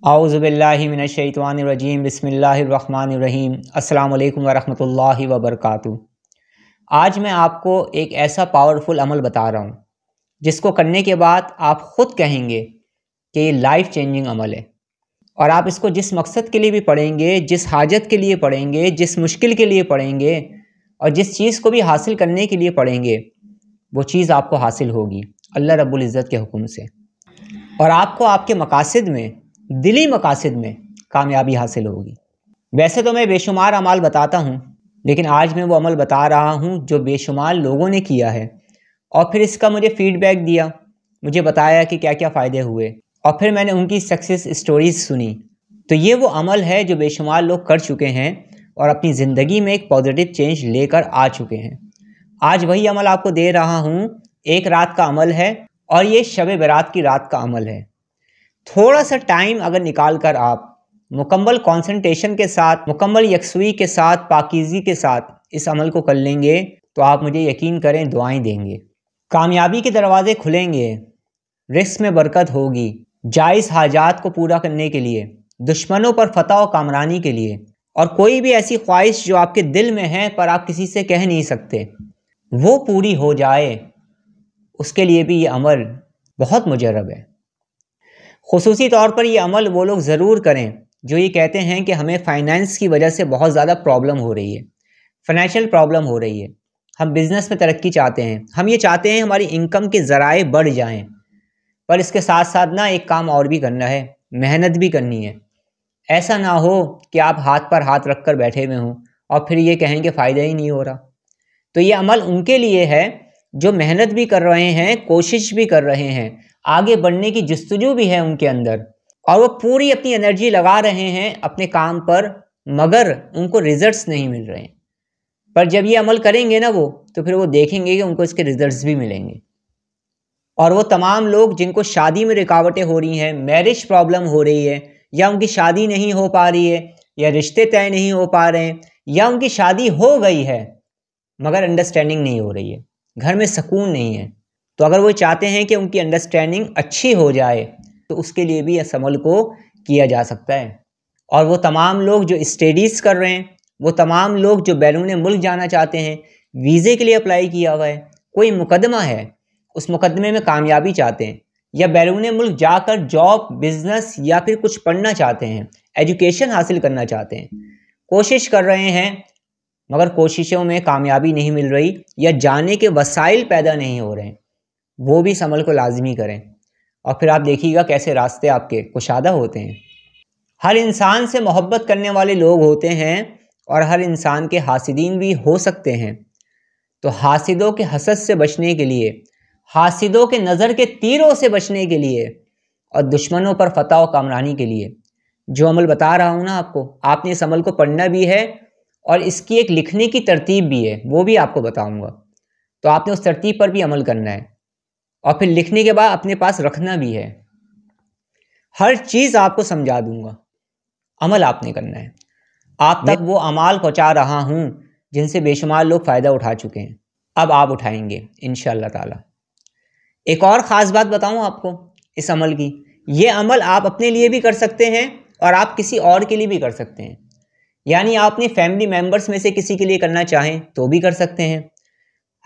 औज़ुबिल्लाहि मिनश्शैतानिर्रजीम बिस्मिल्लाहिर्रहमानिर्रहीम अस्सलामु अलैकुम वरहमतुल्लाहि वबरकातुहू। आज मैं आपको एक ऐसा पावरफुल अमल बता रहा हूँ जिसको करने के बाद आप ख़ुद कहेंगे कि ये लाइफ चेंजिंग अमल है। और आप इसको जिस मकसद के लिए भी पढ़ेंगे, जिस हाजत के लिए पढ़ेंगे, जिस मुश्किल के लिए पढ़ेंगे और जिस चीज़ को भी हासिल करने के लिए पढ़ेंगे, वो चीज़ आपको हासिल होगी अल्लाह रब्बुल इज़्ज़त के हुक्म से। और आपको आपके मकासद में, दिली मकासद में कामयाबी हासिल होगी। वैसे तो मैं बेशुमार अमाल बताता हूँ, लेकिन आज मैं वो अमल बता रहा हूँ जो बेशुमार लोगों ने किया है और फिर इसका मुझे फ़ीडबैक दिया, मुझे बताया कि क्या क्या फ़ायदे हुए और फिर मैंने उनकी सक्सेस स्टोरीज़ सुनी। तो ये वो अमल है जो बेशुमार लोग कर चुके हैं और अपनी ज़िंदगी में एक पॉजिटिव चेंज लेकर आ चुके हैं। आज वही अमल आपको दे रहा हूँ। एक रात का अमल है और ये शब बारात की रात का अमल है। थोड़ा सा टाइम अगर निकाल कर आप मुकम्मल कंसंट्रेशन के साथ, मुकम्मल यकसुई के साथ, पाकीज़गी के साथ इस अमल को कर लेंगे तो आप मुझे यकीन करें दुआएं देंगे। कामयाबी के दरवाज़े खुलेंगे, रिस्क में बरकत होगी, जायज़ हाजात को पूरा करने के लिए, दुश्मनों पर फतह और कामरानी के लिए, और कोई भी ऐसी ख्वाहिश जो आपके दिल में है पर आप किसी से कह नहीं सकते, वो पूरी हो जाए, उसके लिए भी ये अमल बहुत मुजर्रब है। खुसूसी तौर पर ये अमल वो लोग ज़रूर करें जो ये कहते हैं कि हमें फ़ाइनेंस की वजह से बहुत ज़्यादा प्रॉब्लम हो रही है, फ़ाइनेंशियल प्रॉब्लम हो रही है, हम बिज़नेस में तरक्की चाहते हैं, हम ये चाहते हैं हमारी इनकम के ज़राए बढ़ जाएं, पर इसके साथ साथ ना एक काम और भी करना है, मेहनत भी करनी है। ऐसा ना हो कि आप हाथ पर हाथ रख कर बैठे हुए हों और फिर ये कहें कि फ़ायदा ही नहीं हो रहा। तो ये अमल उनके लिए है जो मेहनत भी कर रहे हैं, कोशिश भी कर रहे हैं, आगे बढ़ने की जस्तजू भी है उनके अंदर और वो पूरी अपनी एनर्जी लगा रहे हैं अपने काम पर, मगर उनको रिजल्ट्स नहीं मिल रहे हैं। पर जब ये अमल करेंगे ना वो, तो फिर वो देखेंगे कि उनको इसके रिजल्ट्स भी मिलेंगे। और वो तमाम लोग जिनको शादी में रुकावटें हो रही हैं, मैरिज प्रॉब्लम हो रही है, या उनकी शादी नहीं हो पा रही है, या रिश्ते तय नहीं हो पा रहे हैं, या उनकी शादी हो गई है मगर अंडरस्टैंडिंग नहीं हो रही है, घर में सुकून नहीं है, तो अगर वो चाहते हैं कि उनकी अंडरस्टैंडिंग अच्छी हो जाए तो उसके लिए भी इस अमल को किया जा सकता है। और वो तमाम लोग जो स्टडीज़ कर रहे हैं, वो तमाम लोग जो बैरून मुल्क जाना चाहते हैं, वीज़े के लिए अप्लाई किया हुआ है, कोई मुकदमा है, उस मुकदमे में कामयाबी चाहते हैं, या बैरून मुल्क जाकर जॉब, बिज़नेस या फिर कुछ पढ़ना चाहते हैं, एजुकेशन हासिल करना चाहते हैं, कोशिश कर रहे हैं मगर कोशिशों में कामयाबी नहीं मिल रही या जाने के वसाइल पैदा नहीं हो रहे हैं, वो भी इस अमल को लाजमी करें और फिर आप देखिएगा कैसे रास्ते आपके कुशादा होते हैं। हर इंसान से मोहब्बत करने वाले लोग होते हैं और हर इंसान के हासिदीन भी हो सकते हैं। तो हासिदों के हसद से बचने के लिए, हासिदों के नज़र के तीरों से बचने के लिए और दुश्मनों पर फतह और कामरानी के लिए जो अमल बता रहा हूँ ना आपको, आपने इस अमल को पढ़ना भी है और इसकी एक लिखने की तरतीब भी है, वो भी आपको बताऊँगा। तो आपने उस तरतीब पर भी अमल करना है और फिर लिखने के बाद अपने पास रखना भी है। हर चीज़ आपको समझा दूंगा, अमल आपने करना है। आप तक वो अमाल पहुंचा रहा हूं जिनसे बेशुमार लोग फ़ायदा उठा चुके हैं, अब आप उठाएंगे इंशाअल्लाह ताला। एक और ख़ास बात बताऊं आपको इस अमल की, ये अमल आप अपने लिए भी कर सकते हैं और आप किसी और के लिए भी कर सकते हैं। यानी आप अपने फैमिली मेम्बर्स में से किसी के लिए करना चाहें तो भी कर सकते हैं,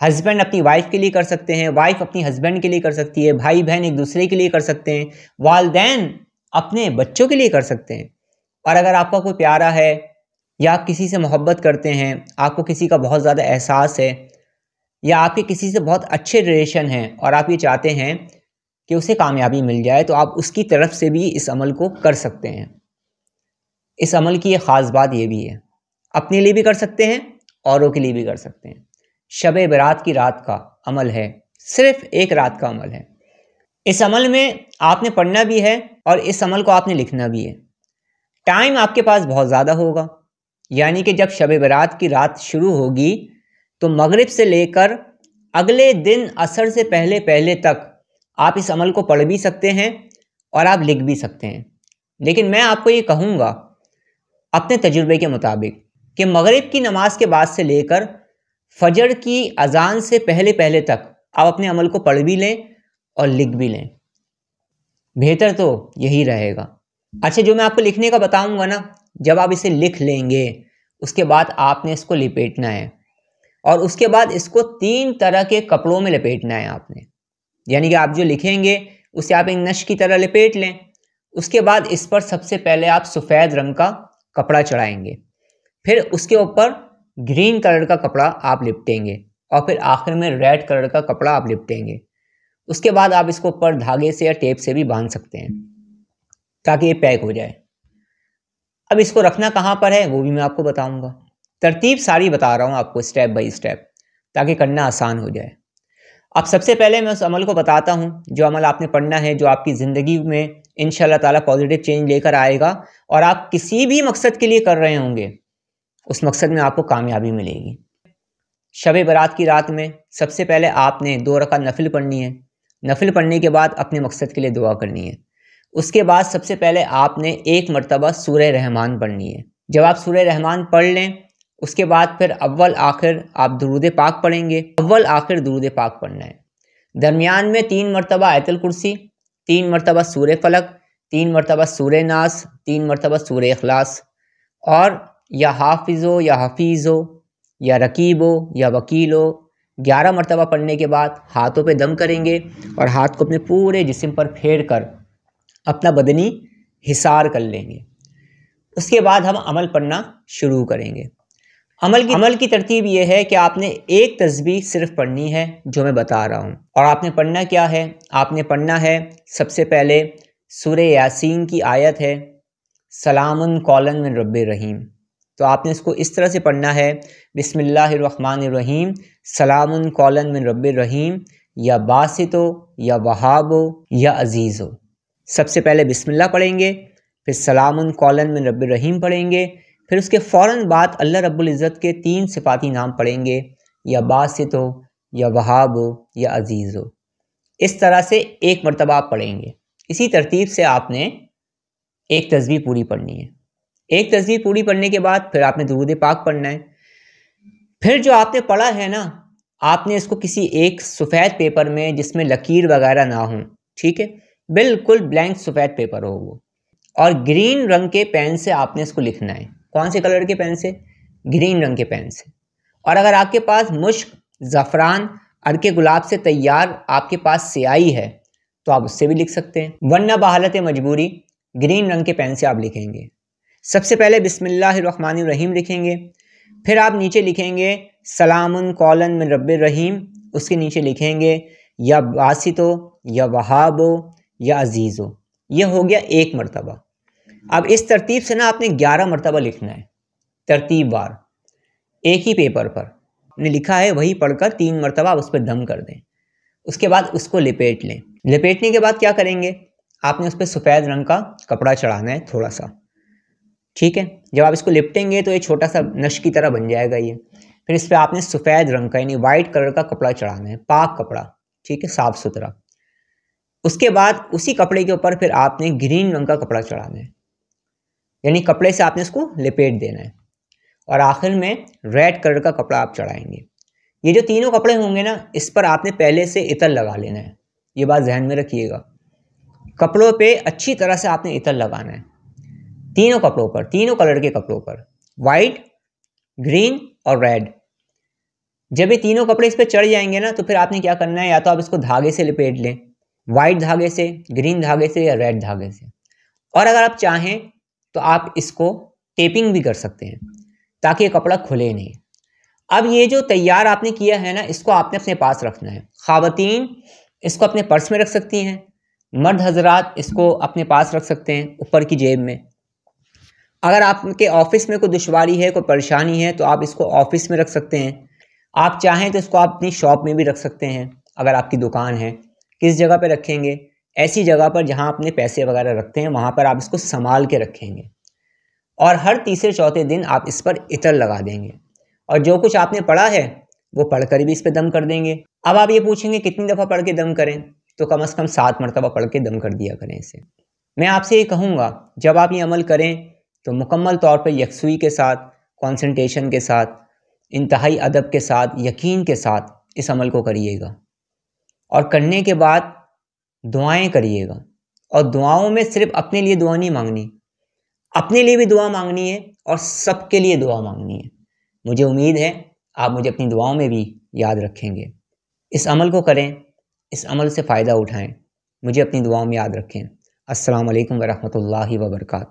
हस्बैंड अपनी वाइफ के लिए कर सकते हैं, वाइफ अपनी हस्बैंड के लिए कर सकती है, भाई बहन एक दूसरे के लिए कर सकते हैं, वालिदैन अपने बच्चों के लिए कर सकते हैं। और अगर आपका कोई प्यारा है या आप किसी से मोहब्बत करते हैं, आपको किसी का बहुत ज़्यादा एहसास है, या आपके किसी से बहुत अच्छे रिलेशन हैं और आप ये चाहते हैं कि उसे कामयाबी मिल जाए, तो आप उसकी तरफ से भी इस अमल को कर सकते हैं। इस अमल की एक ख़ास बात ये भी है, अपने लिए भी कर सकते हैं, औरों के लिए भी कर सकते हैं। शब बारात की रात का अमल है, सिर्फ एक रात का अमल है। इस अमल में आपने पढ़ना भी है और इस अमल को आपने लिखना भी है। टाइम आपके पास बहुत ज़्यादा होगा, यानी कि जब शब बारात की रात शुरू होगी तो मगरिब से लेकर अगले दिन असर से पहले पहले तक आप इस अमल को पढ़ भी सकते हैं और आप लिख भी सकते हैं। लेकिन मैं आपको ये कहूँगा अपने तजुर्बे के मुताबिक कि मगरिब की नमाज के बाद से लेकर फजर की अजान से पहले पहले तक आप अपने अमल को पढ़ भी लें और लिख भी लें, बेहतर तो यही रहेगा। अच्छा, जो मैं आपको लिखने का बताऊंगा ना, जब आप इसे लिख लेंगे उसके बाद आपने इसको लपेटना है और उसके बाद इसको 3 तरह के कपड़ों में लपेटना है आपने। यानी कि आप जो लिखेंगे उसे आप एक नश की तरह लपेट लें। उसके बाद इस पर सबसे पहले आप सफ़ेद रंग का कपड़ा चढ़ाएंगे, फिर उसके ऊपर ग्रीन कलर का कपड़ा आप लिपटेंगे और फिर आखिर में रेड कलर का कपड़ा आप लिपटेंगे। उसके बाद आप इसको ऊपर धागे से या टेप से भी बांध सकते हैं ताकि ये पैक हो जाए। अब इसको रखना कहाँ पर है वो भी मैं आपको बताऊंगा। तरतीब सारी बता रहा हूँ आपको स्टेप बाय स्टेप, ताकि करना आसान हो जाए। अब सबसे पहले मैं उस अमल को बताता हूँ जो अमल आपने पढ़ना है, जो आपकी ज़िंदगी में इंशाल्लाह ताला पॉजिटिव चेंज लेकर आएगा और आप किसी भी मकसद के लिए कर रहे होंगे उस मकसद में आपको कामयाबी मिलेगी। शब बारात की रात में सबसे पहले आपने 2 रकात नफिल पढ़नी है। नफिल पढ़ने के बाद अपने मकसद के लिए दुआ करनी है। उसके बाद सबसे पहले आपने 1 मरतबा सूरह रहमान पढ़नी है। जब आप सूरह रहमान पढ़ लें उसके बाद फिर अव्वल आखिर आप दुरूद पाक पढ़ेंगे। अव्वल आखिर दुरूद पाक पढ़ना है। दरमियान में 3 मरतबा आयतुल कुर्सी, 3 मरतबा सूरह फलक, 3 मरतबा सूरह नास, 3 मरतबा सूरह इखलास। और या हाफिज़ो या हफीज़ो या रकीबो या वकीलो 11 मरतबा पढ़ने के बाद हाथों पे दम करेंगे और हाथ को अपने पूरे जिस्म पर फेर कर अपना बदनी हिसार कर लेंगे। उसके बाद हम अमल पढ़ना शुरू करेंगे। अमल की तरतीब ये है कि आपने एक तस्बीह सिर्फ पढ़नी है जो मैं बता रहा हूँ। और आपने पढ़ना क्या है, आपने पढ़ना है सबसे पहले सूरह यासीन की आयत है सलामुन कौलन मिन रब्बिर रहीम। तो आपने इसको इस तरह से पढ़ना है बिस्मिल्लाहिर्रहमानिर्रहीम सलामुन कौलन मिन रब्बिर रहीम या बासितो या वहाबो या अजीज़ो। सबसे पहले बिस्मिल्लाह पढ़ेंगे, फिर सलामुन कौलन मिन रब्बिर रहीम पढ़ेंगे, फिर उसके फ़ौरन बाद अल्लाह रब्बुल इज़्ज़त के 3 सिफ़ाती नाम पढ़ेंगे या बासितो या वहाबो या अजीज़ो। इस तरह से 1 मरतबा आप पढ़ेंगे। इसी तरतीब से आपने एक तस्बीह पूरी पढ़नी है। एक तस्बीह पूरी पढ़ने के बाद फिर आपने दुरूद पाक पढ़ना है। फिर जो आपने पढ़ा है ना, आपने इसको किसी एक सफ़ेद पेपर में जिसमें लकीर वगैरह ना हो, ठीक है, बिल्कुल ब्लैंक सफ़ेद पेपर हो वो, और ग्रीन रंग के पेन से आपने इसको लिखना है। कौन से कलर के पेन से? ग्रीन रंग के पेन से। और अगर आपके पास मुश्क, ज़फ़रान, अर्के गुलाब से तैयार आपके पास स्याही है तो आप उससे भी लिख सकते हैं, वरना बहालत मजबूरी ग्रीन रंग के पेन से आप लिखेंगे। सबसे पहले बिस्मिल्लाहिर्रहमानिर्रहीम लिखेंगे, फिर आप नीचे लिखेंगे सलामुन कौलन मिन रब्बिर रहीम, उसके नीचे लिखेंगे या बासितो या वहाबो या अजीज़ो। ये हो गया 1 मरतबा। अब इस तरतीब से ना आपने 11 मरतबा लिखना है, तरतीब वार, एक ही पेपर पर आपने लिखा है वही पढ़कर 3 मरतबा आप उस पर दम कर दें। उसके बाद उसको लपेट लें। लपेटने के बाद क्या करेंगे, आपने उस पर सफ़ेद रंग का कपड़ा चढ़ाना है थोड़ा सा, ठीक है। जब आप इसको लिपटेंगे तो ये छोटा सा नश की तरह बन जाएगा ये। फिर इस पर आपने सफ़ेद रंग का यानी वाइट कलर का कपड़ा चढ़ाना है, पाक कपड़ा, ठीक है, साफ़ सुथरा। उसके बाद उसी कपड़े के ऊपर फिर आपने ग्रीन रंग का कपड़ा चढ़ाना है, यानी कपड़े से आपने इसको लपेट देना है। और आखिर में रेड कलर का कपड़ा आप चढ़ाएंगे। ये जो तीनों कपड़े होंगे ना, इस पर आपने पहले से इतर लगा लेना है, ये बात जहन में रखिएगा। कपड़ों पे अच्छी तरह से आपने इतर लगाना है, तीनों कपड़ों पर, तीनों कलर के कपड़ों पर, वाइट, ग्रीन और रेड। जब ये तीनों कपड़े इस पर चढ़ जाएंगे ना, तो फिर आपने क्या करना है, या तो आप इसको धागे से लपेट लें, वाइट धागे से, ग्रीन धागे से या रेड धागे से। और अगर आप चाहें तो आप इसको टेपिंग भी कर सकते हैं ताकि ये कपड़ा खुले नहीं। अब ये जो तैयार आपने किया है ना, इसको आपने अपने पास रखना है। ख़वातीन इसको अपने पर्स में रख सकती हैं, मर्द हजरात इसको अपने पास रख सकते हैं ऊपर की जेब में। अगर आपके ऑफिस में कोई दुश्वारी है, कोई परेशानी है, तो आप इसको ऑफिस में रख सकते हैं। आप चाहें तो इसको आप अपनी शॉप में भी रख सकते हैं। अगर आपकी दुकान है, किस जगह पे रखेंगे? ऐसी जगह पर जहां अपने पैसे वगैरह रखते हैं, वहां पर आप इसको संभाल के रखेंगे। और हर तीसरे चौथे दिन आप इस पर इतर लगा देंगे और जो कुछ आपने पढ़ा है वो पढ़कर भी इस पर दम कर देंगे। अब आप ये पूछेंगे कितनी दफ़ा पढ़ के दम करें, तो कम से कम 7 मरतबा पढ़ के दम कर दिया करें इसे। मैं आपसे ये कहूँगा, जब आप ये अमल करें तो मुकम्मल तौर पर यकसुई के साथ, कंसंट्रेशन के साथ, इंतहाई अदब के साथ, यकीन के साथ इस अमल को करिएगा और करने के बाद दुआएं करिएगा और दुआओं में सिर्फ अपने लिए दुआ नहीं मांगनी, अपने लिए भी दुआ मांगनी है और सबके लिए दुआ मांगनी है। मुझे उम्मीद है आप मुझे अपनी दुआओं में भी याद रखेंगे। इस अमल को करें, इस अमल से फ़ायदा उठाएं, मुझे अपनी दुआओं में याद रखें। अस्सलाम वालेकुम वरहमतुल्लाहि वबरकातुहू।